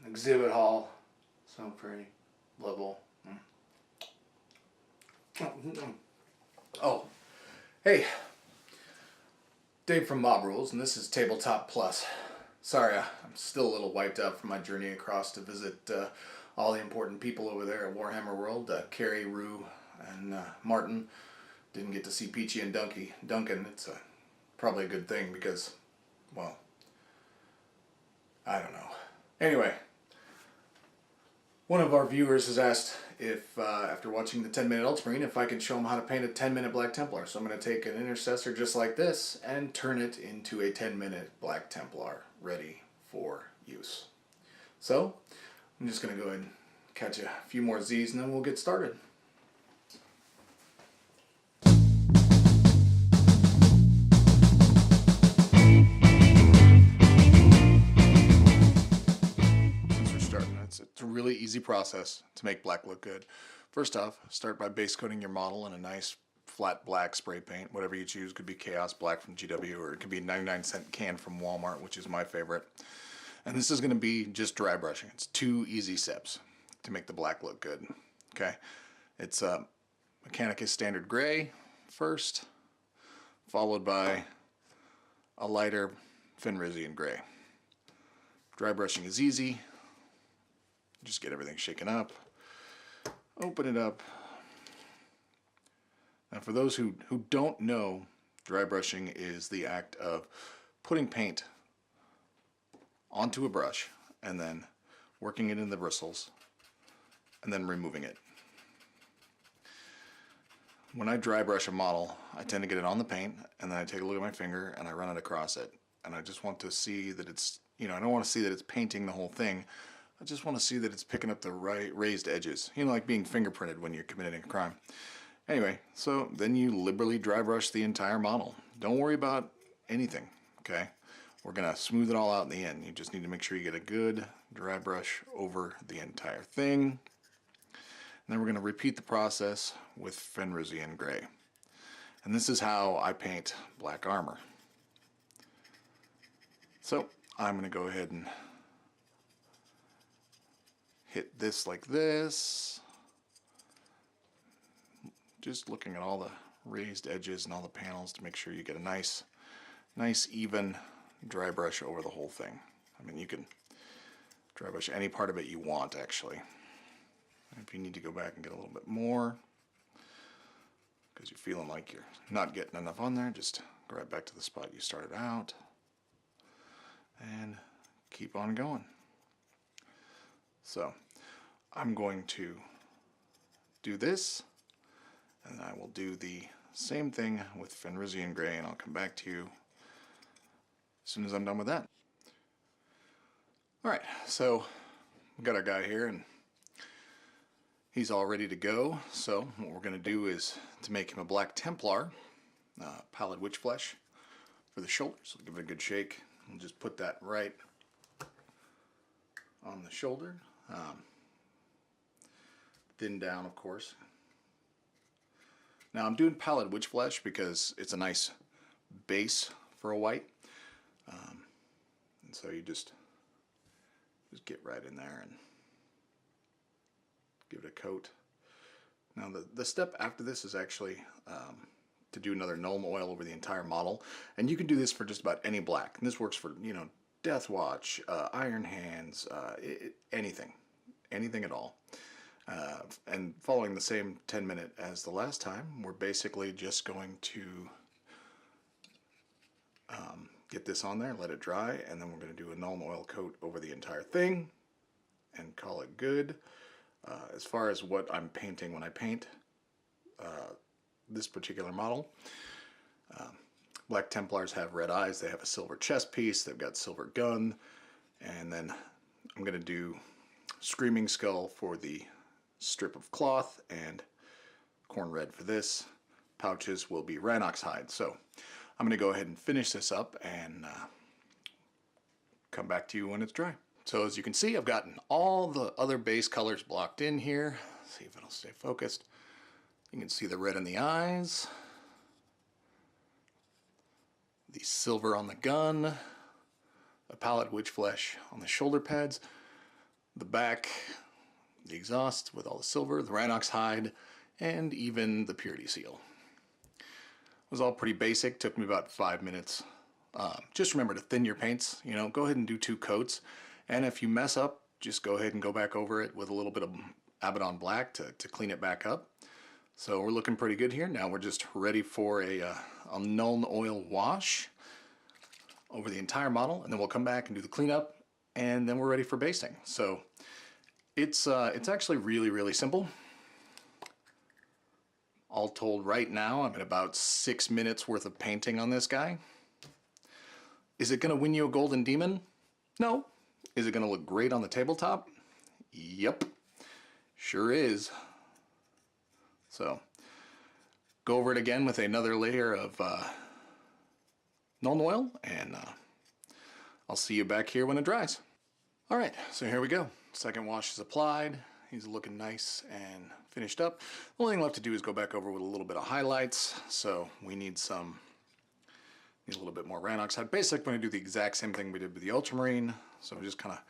Exhibit hall. So pretty. Level. Oh. Hey. Dave from Mob Rules, and this is Tabletop Plus. Sorry, I'm still a little wiped out from my journey across to visit all the important people over there at Warhammer World. Carrie, Rue, and Martin. Didn't get to see Peachy and Duncan. It's probably a good thing because, well, I don't know. Anyway, one of our viewers has asked if, after watching the 10-minute Ultramarine, if I can show him how to paint a 10-minute Black Templar. So I'm going to take an Intercessor just like this and turn it into a 10-minute Black Templar ready for use. So I'm just going to go ahead and catch a few more Z's and then we'll get started. It's a really easy process to make black look good. First off, start by base coating your model in a nice flat black spray paint, whatever you choose. Could be Chaos Black from GW, or it could be a 99-cent can from Walmart, which is my favorite. And this is going to be just dry brushing. It's 2 easy steps to make the black look good. Okay, it's Mechanicus Standard Gray first, followed by a lighter Fenrisian Gray. Dry brushing is easy. Just get everything shaken up, open it up. Now for those who don't know, dry brushing is the act of putting paint onto a brush and then working it in the bristles and then removing it. When I dry brush a model, I tend to get it on the paint and then I take a look at my finger and I run it across it. And I just want to see that it's, I don't want to see that it's painting the whole thing. I just want to see that it's picking up the right raised edges. Like being fingerprinted when you're committing a crime. Anyway, so then you liberally dry brush the entire model. Don't worry about anything, okay? We're going to smooth it all out in the end. You just need to make sure you get a good dry brush over the entire thing. And then we're going to repeat the process with Fenrisian Gray. And this is how I paint black armor. So I'm going to go ahead and hit this like this, just looking at all the raised edges and all the panels to make sure you get a nice even dry brush over the whole thing. I mean, you can dry brush any part of it you want, actually. If you need to go back and get a little bit more because you're feeling like you're not getting enough on there, just go right back to the spot you started out and keep on going. So I'm going to do this, and I will do the same thing with Fenrisian Gray, and I'll come back to you as soon as I'm done with that. Alright, so we've got our guy here, and he's all ready to go. So what we're going to do is to make him a Black Templar, Pallid Witch Flesh for the shoulders. We'll give it a good shake. We'll just put that right on the shoulder. Thin down, of course. Now I'm doing Pallid Witch Flesh because it's a nice base for a white. And so you just get right in there and give it a coat. Now the step after this is actually to do another Nuln Oil over the entire model. And you can do this for just about any black. And this works for, Death Watch, Iron Hands, anything at all. And following the same 10-minute as the last time, we're basically just going to get this on there, let it dry, and then we're going to do a Nuln Oil coat over the entire thing and call it good. As far as what I'm painting when I paint this particular model, Black Templars have red eyes, they have a silver chest piece, they've got silver gun, and then I'm going to do Screaming Skull for the strip of cloth and corn red for this. Pouches will be Rhinox hide. So I'm going to go ahead and finish this up and come back to you when it's dry. So as you can see, I've gotten all the other base colors blocked in here. Let's see if it'll stay focused. You can see the red in the eyes, the silver on the gun, a palette witch flesh on the shoulder pads, the back, the exhaust with all the silver, the Rhinox hide, and even the purity seal. It was all pretty basic, took me about 5 minutes. Just remember to thin your paints, you know, go ahead and do 2 coats, and if you mess up, just go ahead and go back over it with a little bit of Abaddon Black to clean it back up. So we're looking pretty good here. Now we're just ready for a Nuln Oil wash over the entire model, and then we'll come back and do the cleanup, and then we're ready for basting. So it's actually really simple. All told, right now I'm at about 6 minutes worth of painting on this guy. Is it going to win you a golden demon? No. Is it going to look great on the tabletop? Yep, sure is. So go over it again with another layer of Nuln Oil, and I'll see you back here when it dries. All right, so here we go. Second wash is applied. He's looking nice and finished up. The only thing left to do is go back over with a little bit of highlights. So we need a little bit more Rhinox hide. Basically, we're going to do the exact same thing we did with the Ultramarine. So we just kind of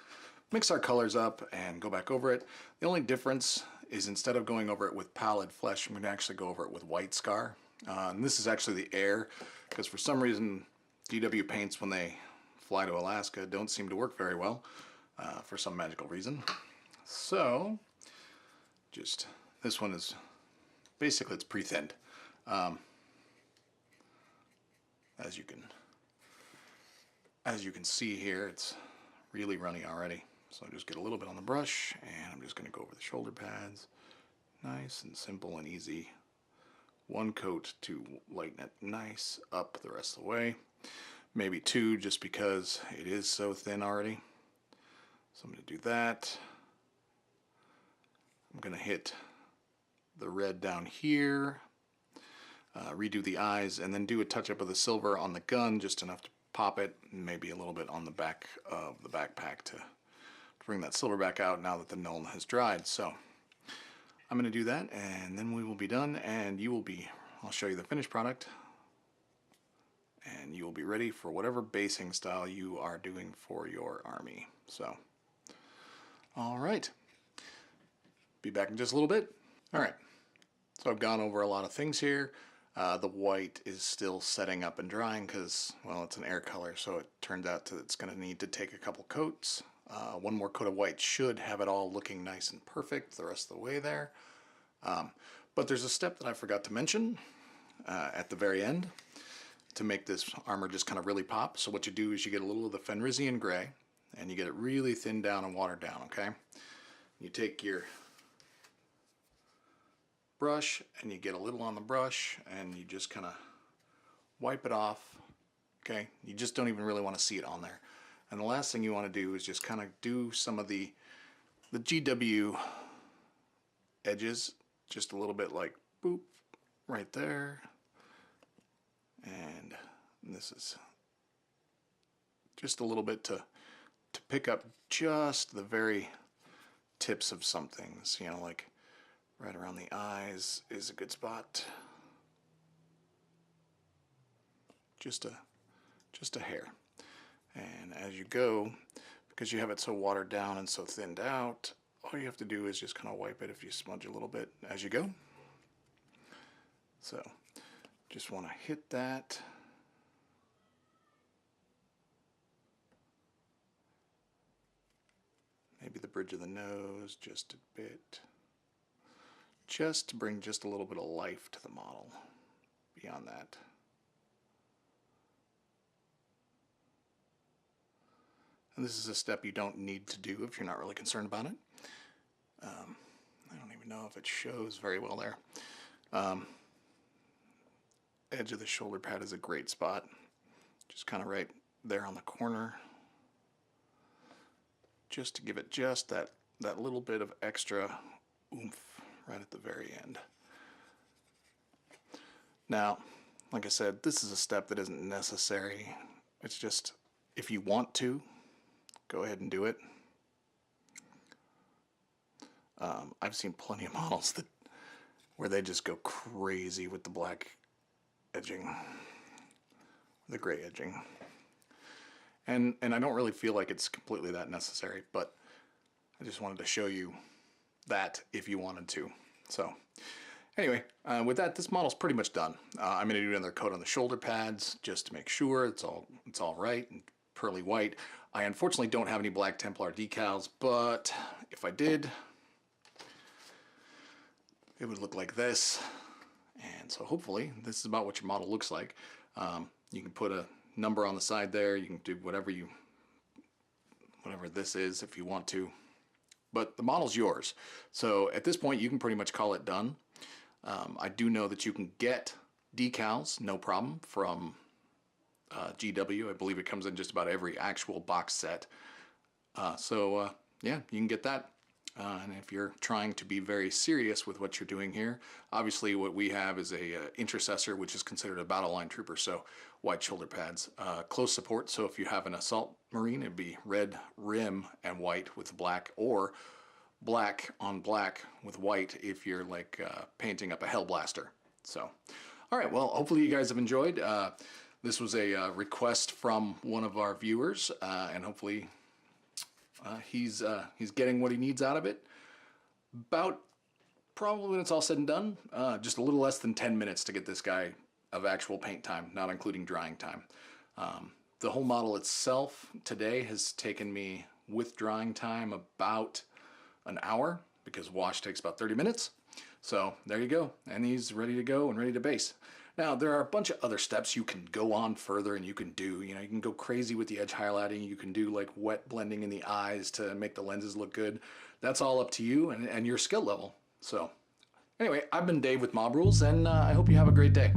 mix our colors up and go back over it. The only difference is instead of going over it with pallid flesh, I'm going to actually go over it with white scar. And this is actually the air, because for some reason DW paints, when they fly to Alaska, don't seem to work very well for some magical reason. So just this one is basically, it's pre-thinned. As you can see here, it's really runny already. So I just get a little bit on the brush, and I'm just going to go over the shoulder pads. Nice and simple and easy. 1 coat to lighten it nice up the rest of the way. Maybe 2, just because it is so thin already. So I'm going to do that. I'm going to hit the red down here, redo the eyes, and then do a touch-up of the silver on the gun, just enough to pop it, and maybe a little bit on the back of the backpack to bring that silver back out now that the Nuln has dried. So I'm going to do that, and then we will be done, and I'll show you the finished product, and you will be ready for whatever basing style you are doing for your army. So, all right. Be back in just a little bit. All right. So I've gone over a lot of things here. The white is still setting up and drying because, well, it's an air color, so it turns out that it's going to need to take a couple coats. 1 more coat of white should have it all looking nice and perfect the rest of the way there. But there's a step that I forgot to mention at the very end to make this armor just kind of really pop. So what you do is you get a little of the Fenrisian gray, and you get it really thinned down and watered down, okay? You take your brush, and you get a little on the brush, and you just kind of wipe it off, okay? You just don't even really want to see it on there. And the last thing you want to do is just kind of do some of the GW edges, just a little bit like boop, right there. And this is just a little bit to pick up just the very tips of some things, you know, like right around the eyes is a good spot. Just a hair. And as you go, because you have it so watered down and so thinned out, all you have to do is just kind of wipe it if you smudge a little bit as you go. So just want to hit that. Maybe the bridge of the nose just a bit. Just to bring just a little bit of life to the model beyond that. And this is a step you don't need to do if you're not really concerned about it. I don't even know if it shows very well there. Edge of the shoulder pad is a great spot. Just kind of right there on the corner. Just to give it just that little bit of extra oomph right at the very end. Now, like I said, this is a step that isn't necessary. It's just, if you want to, go ahead and do it. I've seen plenty of models where they just go crazy with the black edging, the gray edging. And I don't really feel like it's completely that necessary, but I just wanted to show you that if you wanted to. So anyway, with that, this model's pretty much done. I'm going to do another coat on the shoulder pads just to make sure it's all right and pearly white. I unfortunately don't have any black Templar decals, but if I did, it would look like this. And so hopefully this is about what your model looks like. You can put a number on the side there. You can do whatever this is if you want to. But the model's yours. So at this point, you can pretty much call it done. I do know that you can get decals, no problem, from GW. I believe it comes in just about every actual box set. Yeah, you can get that. And if you're trying to be very serious with what you're doing here, obviously what we have is a intercessor, which is considered a battle line trooper, so white shoulder pads. Close support, so if you have an assault marine, it'd be red rim and white with black, or black on black with white if you're like painting up a Hellblaster. So, all right, well, hopefully you guys have enjoyed. This was a request from one of our viewers, and hopefully he's getting what he needs out of it. About probably when it's all said and done, just a little less than 10 minutes to get this guy of actual paint time, not including drying time. The whole model itself today has taken me, with drying time, about an hour, because wash takes about 30 minutes. So there you go, and he's ready to go and ready to base. Now, there are a bunch of other steps you can go on further and you can do. You know, you can go crazy with the edge highlighting. You can do like wet blending in the eyes to make the lenses look good. That's all up to you and your skill level. So anyway, I've been Dave with Mob Rules, and I hope you have a great day.